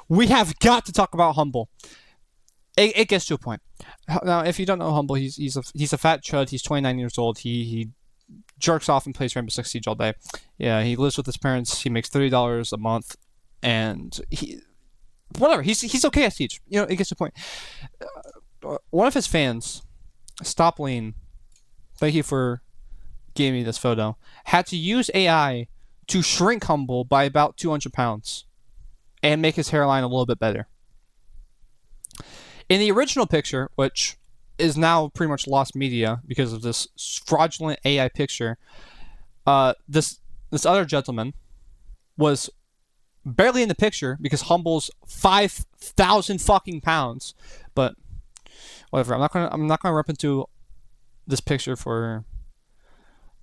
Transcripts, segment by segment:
we have got to talk about Humble. It gets to a point. Now, if you don't know Humble, he's a fat chud. He's 29 years old. He jerks off and plays Rainbow Six Siege all day. Yeah, he lives with his parents. He makes $30 a month, and whatever. He's okay at Siege. You know, it gets to a point. One of his fans, Stop Lean, thank you for giving me this photo, had to use AI to shrink Humble by about 200 pounds and make his hairline a little bit better. In the original picture, which is now pretty much lost media because of this fraudulent AI picture, this other gentleman was barely in the picture because Humble's 5,000 fucking pounds. But whatever, I'm not gonna rip into this picture for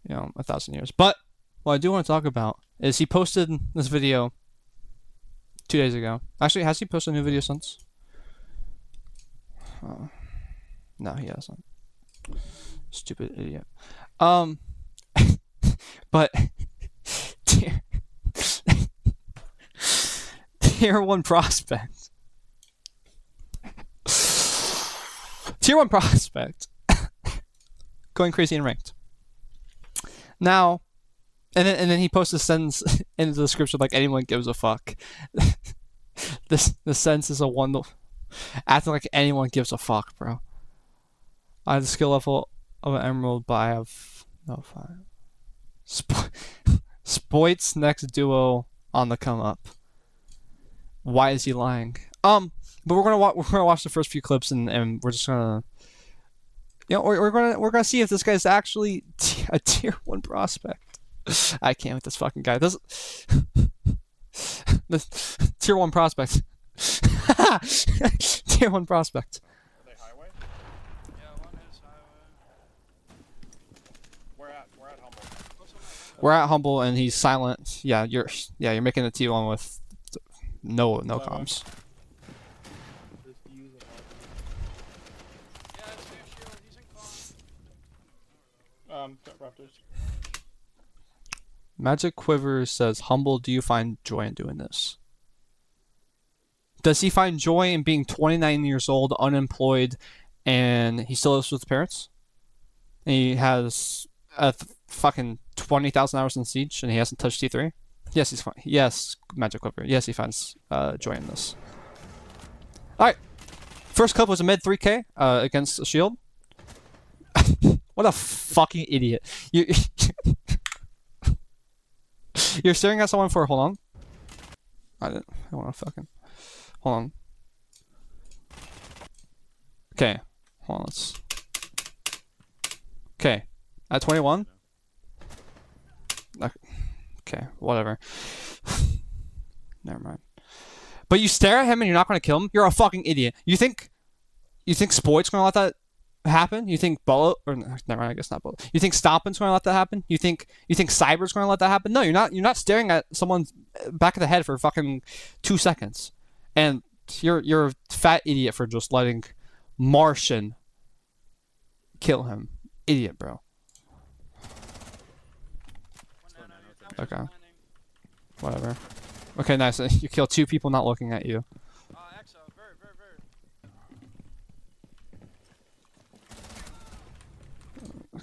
1,000 years. But what I do want to talk about is he posted this video 2 days ago. Actually, has he posted a new video since? No, he hasn't. Stupid idiot. But tier 1 prospect. Tier 1 prospect. Going crazy in ranked. Now, and then he posts a sentence in the description like anyone gives a fuck. The sentence is a one. Acting like anyone gives a fuck, bro. I have the skill level of an emerald, but I have no fire. Spoit's next duo on the come up. Why is he lying? But we're gonna watch the first few clips and we're just gonna, we're gonna see if this guy's actually a tier 1 prospect. I can't with this fucking guy. This tier 1 prospect. Tier 1 prospect. Are they highway? Yeah, one is highway. We're at Humble. We're at Humble and he's silent. Yeah, you're making a T1 with no comms. Yeah, it's near shield. He's in con. Raptors. Magic Quiver says, Humble, do you find joy in doing this? Does he find joy in being 29 years old, unemployed, and he still lives with his parents? And he has fucking 20,000 hours in Siege, and he hasn't touched T3? Yes, he's fine. Yes, Magic Quiver. Yes, he finds joy in this. Alright. First clip was a mid 3K against a shield. What a fucking idiot. You're staring at someone for... Hold on. I want to fucking... Hold on. Okay. Hold on, let's... Okay. At 21? Okay, whatever. Never mind. But you stare at him and you're not going to kill him? You're a fucking idiot. You think Spoit's going to let that happen? You think Bullet... Or never mind, I guess not Bullet. You think Stompin's going to let that happen? You think Cyber's going to let that happen? No, you're not. You're not staring at someone's back of the head for fucking 2 seconds. And you're a fat idiot for just letting Martian kill him. Idiot, bro. Okay. Whatever. Okay, nice. You killed 2 people not looking at you. Exo, very.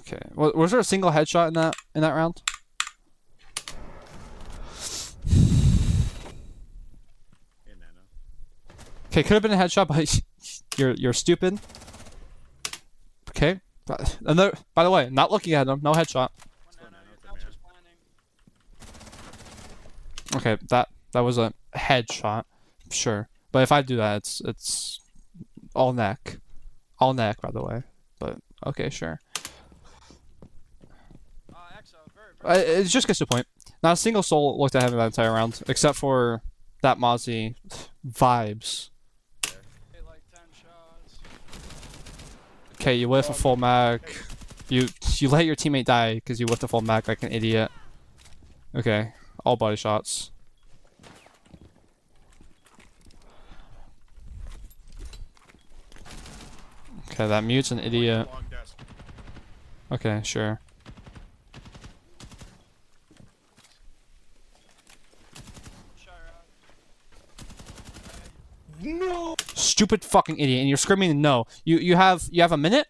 Okay. Was there a single headshot in that round? Okay, could have been a headshot, but you're stupid. Okay. Another. By the way, not looking at him. No headshot. Okay, that was a headshot, sure. But if I do that, it's all neck, by the way. But okay, sure. It just gets to the point. Not a single soul looked at him that entire round, except for that Mozzie vibes. Okay, you whiff a full mag. You let your teammate die because you whiffed a full mag like an idiot. Okay, all body shots. Okay, that mute's an idiot. Okay, sure. No. Stupid fucking idiot, and you're screaming no. You have a minute.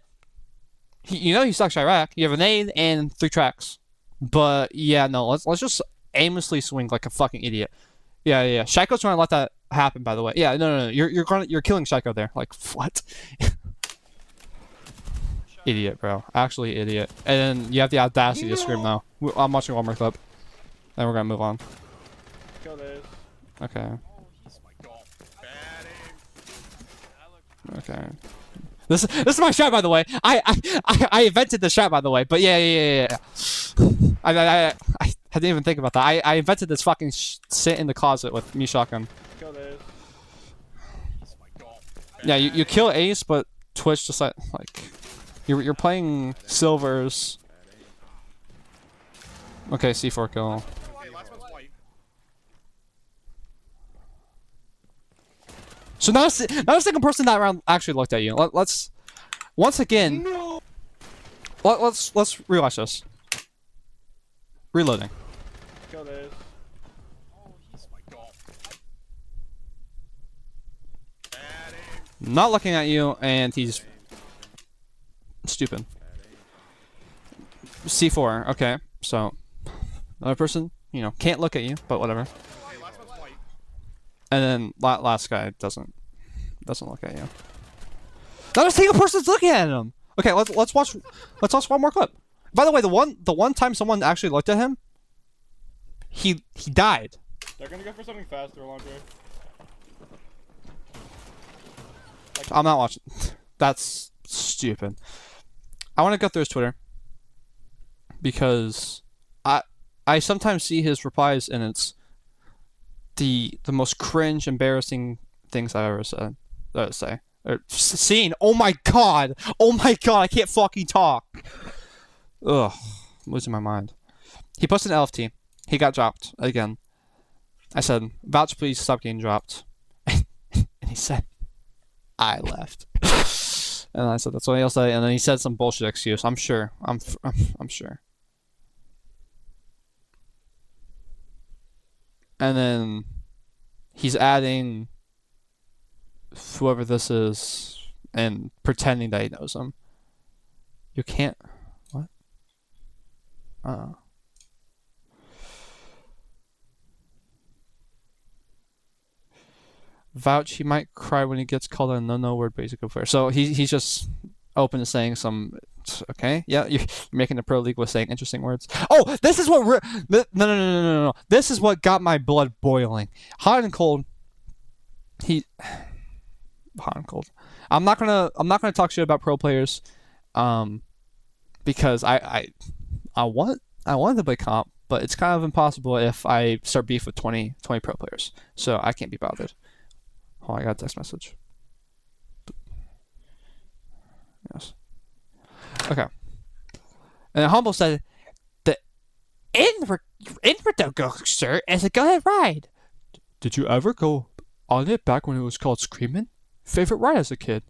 You know he sucks Iraq. You have an aid and 3 tracks. But yeah, no. Let's just aimlessly swing like a fucking idiot. Yeah. Shaiko's trying to let that happen. By the way, yeah, no. You're killing Shaiko there. Like what? Idiot, bro. Actually, idiot. And then you have the audacity to scream now. I'm watching one more clip. Then we're gonna move on. Kill this. Okay. Oh, he's Okay. This is my shot, by the way. I invented the shot, by the way. But yeah. I didn't even think about that. I invented this fucking sit in the closet with me shotgun. Kill this. Yeah, you kill Ace, but Twitch just like you're playing silvers. Okay, C4 kill. Okay, last one's white. So not a single person that round actually looked at you. Let's once again. No. Let's rewatch this. Reloading. Kill this. Oh, he's Not looking at you, and he's stupid. C4. Okay, so another person, can't look at you, but whatever. Okay, last one's white. And then last guy doesn't look at you. Not a single person's looking at him. Okay, let's watch one more clip. By the way, the one time someone actually looked at him, he died. They're gonna go for something faster, Andre. I'm not watching. That's stupid. I want to go through his Twitter because I sometimes see his replies and it's the most cringe, embarrassing things I've ever said. Say or seen. Oh my god! I can't fucking talk. Ugh, I'm losing my mind. He posted an LFT. He got dropped again. I said, "Vouch, please stop getting dropped." And he said, "I left." And I said, "That's what he'll say." And then he said some bullshit excuse. I'm sure. I'm sure. And then he's adding whoever this is and pretending that he knows him. You can't. What? Vouch, he might cry when he gets called a no word basic player. So he's just open to saying some. Okay, yeah, you're making the pro league with saying interesting words. Oh, this is what no. This is what got my blood boiling, hot and cold. Hot and cold. I'm not gonna talk shit about pro players, because I want to play comp, but it's kind of impossible if I start beef with 20 pro players. So I can't be bothered. Oh, I got a text message. Yes. Okay. And Humble said, "The Inverdoger is a good ride. Did you ever go on it back when it was called Screamin'? Favorite ride as a kid."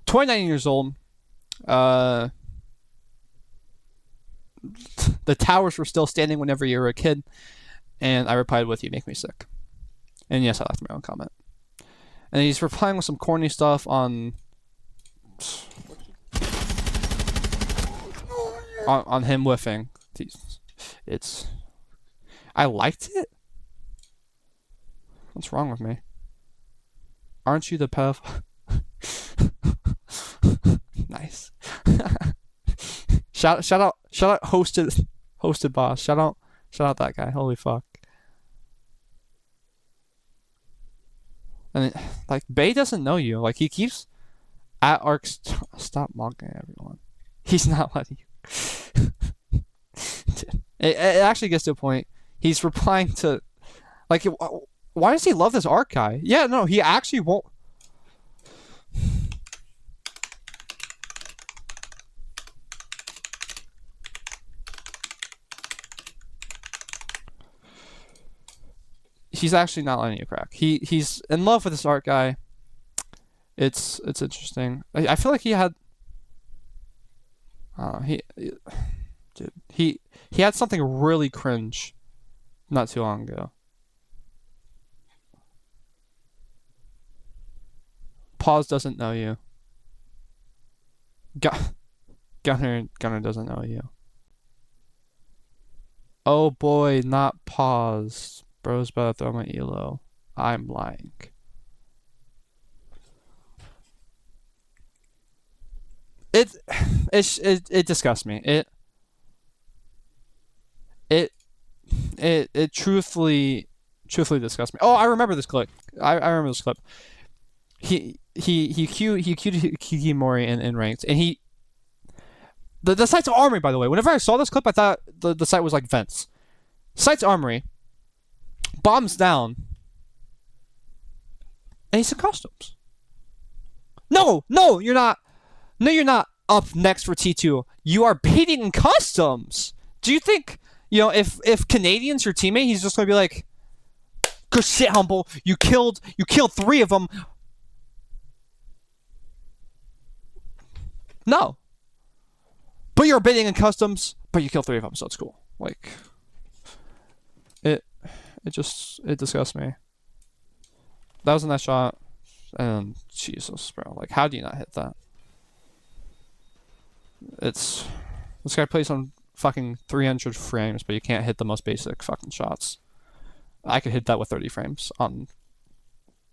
29 years old. The towers were still standing whenever you were a kid, and I replied with, "You make me sick." And yes, I left my own comment. And he's replying with some corny stuff on him whiffing. I liked it. What's wrong with me? Aren't you the pev? Nice. shout out hosted boss. Shout out that guy. Holy fuck. And Bay doesn't know you. Like, he keeps at Arc. Stop mocking everyone. He's not letting you. It actually gets to a point. He's replying to, like, why does he love this Arc guy? Yeah, no, he actually won't. He's actually not letting you crack. He's in love with this Art guy. It's interesting. I feel like he had. Dude, he had something really cringe, not too long ago. Pause doesn't know you. Gunner doesn't know you. Oh boy, not pause. Bro's about to throw my elo. I'm lying. It disgusts me. It truthfully disgusts me. Oh, I remember this clip. I remember this clip. He queued Kikimori in ranked, and the site's armory, by the way. Whenever I saw this clip, I thought the site was like vents. Site's armory bombs down, and he's in customs. No, you're not. No, you're not up next for T2. You are baiting in customs. Do you think, if Canadian's your teammate, he's just gonna be like, good shit, Humble. You killed 3 of them. No. But you're bidding in customs, but you kill 3 of them, so it's cool. Like, it disgusts me. That was a nice shot, and Jesus, bro. Like, how do you not hit that? This guy plays on fucking 300 frames, but you can't hit the most basic fucking shots. I could hit that with 30 frames on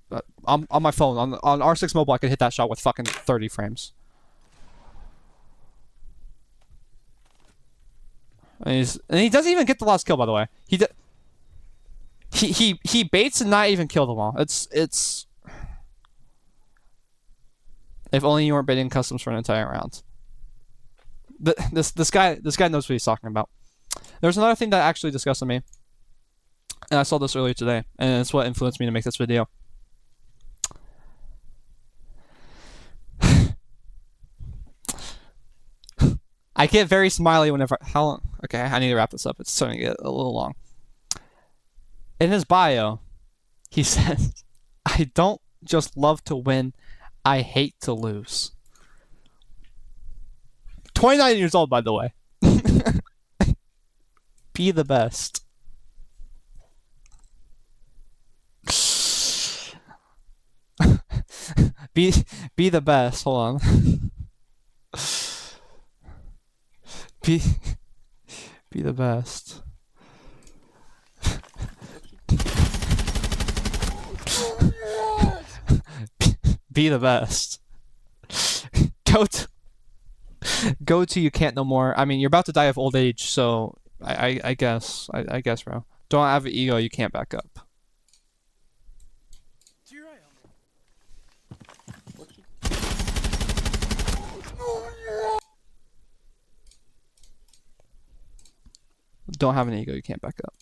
my phone on R6 mobile. I could hit that shot with fucking 30 frames. And he doesn't even get the last kill, by the way. He baits and not even kill them all. It's if only you weren't baiting customs for an entire round. This guy knows what he's talking about. There's another thing that actually disgusted me, and I saw this earlier today, and it's what influenced me to make this video. I get very smiley whenever. How long? Okay, I need to wrap this up. It's starting to get a little long. In his bio, he says, "I don't just love to win, I hate to lose." 29 years old, by the way. Be the best. Be the best. Hold on. Be the best. Be the best. Go to you can't no more. I mean, you're about to die of old age, so I guess, bro. Don't have an ego you can't back up. You're right, Don't have an ego you can't back up.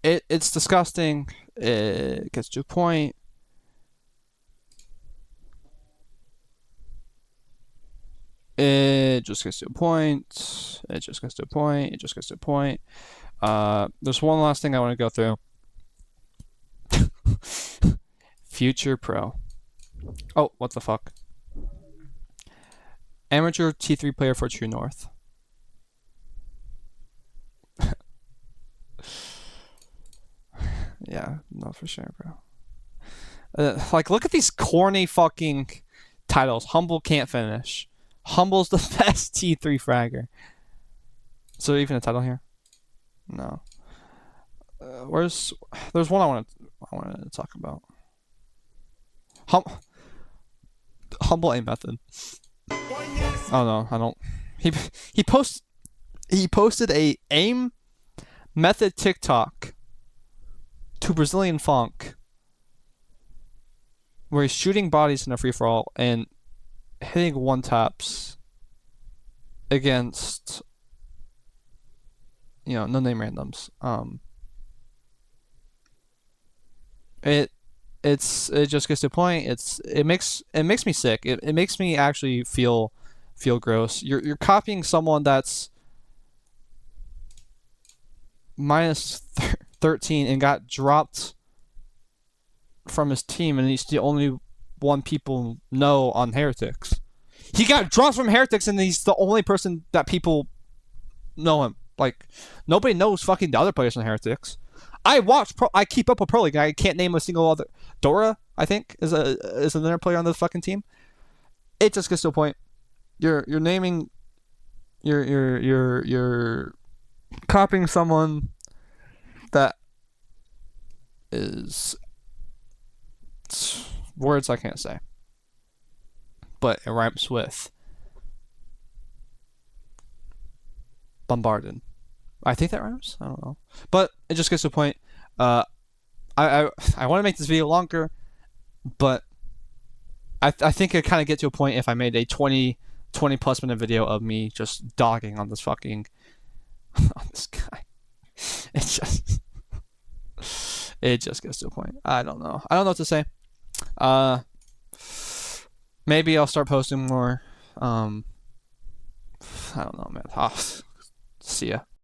It's disgusting. It gets to a point. It just gets to a point. It just gets to a point. It just gets to a point. There's one last thing I want to go through. Future Pro. Oh, what the fuck? Amateur T3 player for True North. Yeah, no, for sure, bro. Like, look at these corny fucking titles. Humble can't finish. Humble's the best T3 fragger. Is there even a title here? No. There's one I wanted to talk about. Humble aim method. Oh no, I don't. He posted a aim method TikTok to Brazilian Funk where he's shooting bodies in a free for all and hitting one taps against no name randoms. It just gets to a point. It makes me sick. It makes me actually feel gross. You're copying someone that's minus 13 and got dropped from his team, and he's the only one people know on Heretics. He got dropped from Heretics, and he's the only person that people know him. Like, nobody knows fucking the other players on Heretics. I keep up with Pro League. I can't name a single other. Dora, I think, is another player on the fucking team. It just gets to a point. You're naming. You're copying someone that is words I can't say, but it rhymes with bombarded. I think that rhymes. I don't know, but it just gets to a point. I want to make this video longer, but I think it kind of get to a point if I made a 20 plus minute video of me just dogging on this fucking on this guy. It just gets to a point. I don't know what to say. Maybe I'll start posting more. I don't know, man. See ya.